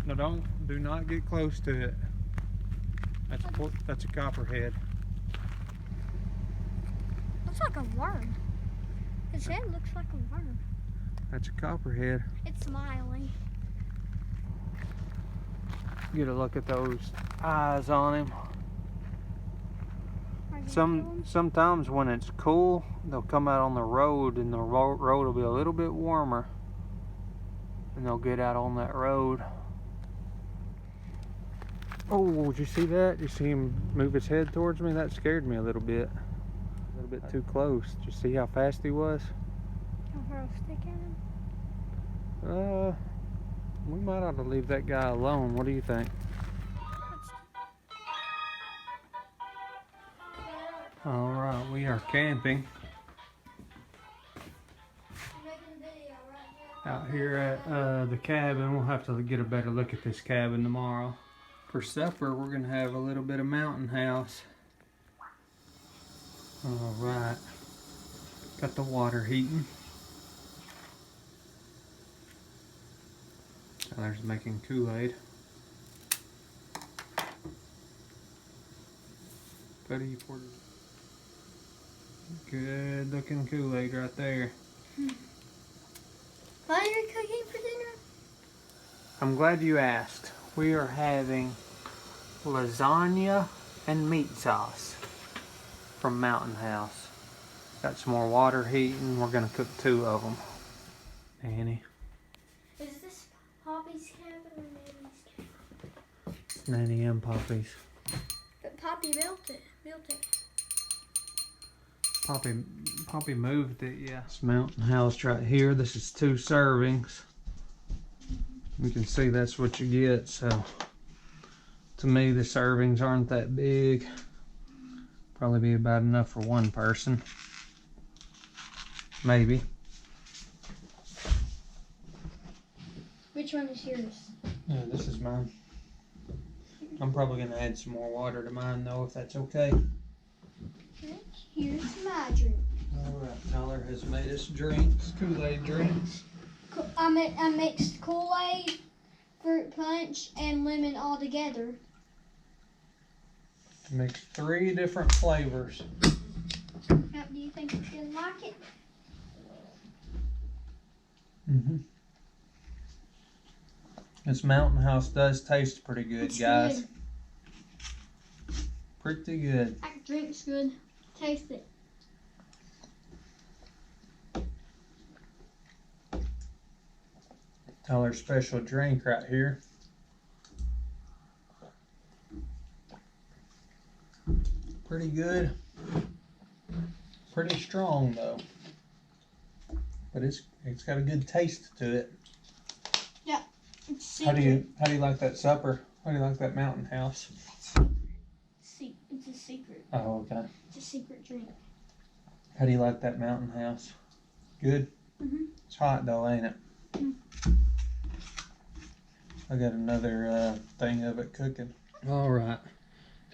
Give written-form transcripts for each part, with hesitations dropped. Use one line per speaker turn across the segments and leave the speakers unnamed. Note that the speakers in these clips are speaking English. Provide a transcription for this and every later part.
No, do not get close to it. That's a copperhead.
Looks like a worm. His head looks like a worm.
That's a copperhead.
It's smiling.
Get a look at those eyes on him. Sometimes when it's cool, they'll come out on the road, and the road will be a little bit warmer, and they'll get out on that road. Oh, did you see that? Did you see him move his head towards me? That scared me a little bit. A little bit too close. Did you see how fast he was?
I'll throw a stick at him.
We might ought to leave that guy alone. What do you think? All right, we are camping out here at the cabin. We'll have to get a better look at this cabin tomorrow. For supper, we're gonna have a little bit of mountain house. All right, got the water heating. Tyler's making Kool-Aid. Buddy, good looking Kool-Aid right there.
What are you cooking for dinner?
I'm glad you asked. We are having lasagna and meat sauce from Mountain House. Got some more water heating. We're gonna cook 2 of them. Annie.
Is this Poppy's cabin or Nanny's cabin?
It's Nanny and Poppy's.
But Poppy built it.
Poppy moved it, yeah. This Mountain House right here. This is 2 servings. You can see that's what you get. So to me, the servings aren't that big. Probably be about enough for 1 person. Maybe.
Which one is yours?
Yeah, this is mine. I'm probably gonna add some more water to mine though, if that's okay.
Here's my drink.
Alright, Tyler has made us drinks, Kool-Aid drinks.
I mixed Kool-Aid, fruit punch, and lemon all together.
Mixed 3 different flavors.
Now, do you think it's gonna like it?
Mm-hmm. This Mountain House does taste pretty good,
It's
guys.
Good.
Pretty good.
That drink's good. Taste it.
Tyler's special drink right here. Pretty good. Pretty strong though. But it's got a good taste to it.
Yeah. It's
How do you like that supper? How do you like that Mountain House?
It's a secret.
Oh, okay.
It's a secret drink.
How do you like that Mountain House? Good?
Mm-hmm.
It's hot though, ain't it?
Mm-hmm.
I got another thing of it cooking. All right.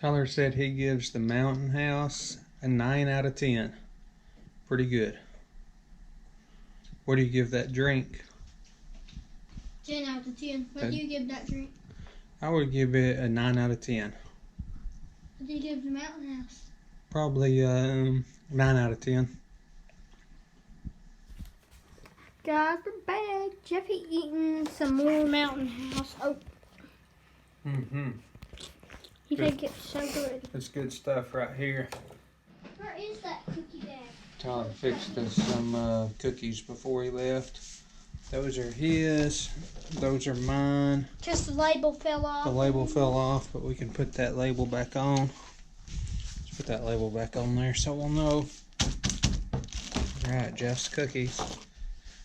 Tyler said he gives the Mountain House a 9 out of 10. Pretty good. What do you give that drink?
10 out of 10. What do you give that drink?
I would give it a 9 out of 10.
What do you give the Mountain House?
Probably 9 out of 10.
Guys, we're back. Jeffy eating some more Mountain House. Oh.
Mm-hmm.
You think it's so good?
It's good stuff right here.
Where is that cookie bag?
Tyler fixed us some cookies before he left. Those are his. Those are mine.
Just the label fell off.
The label fell off, but we can put that label back on. Let's put that label back on there so we'll know. Alright, Jeff's cookies.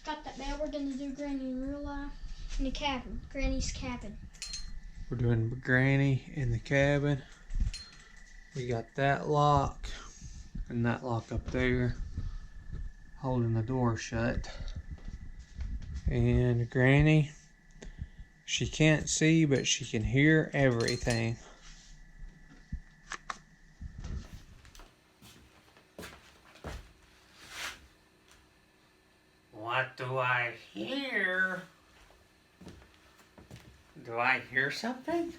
Got that. Now we're going to do Granny in real life. In the cabin. Granny's cabin.
We're doing Granny in the cabin. We got that lock and that lock up there holding the door shut. And Granny, she can't see, but she can hear everything. What do I hear? Do Do I hear something?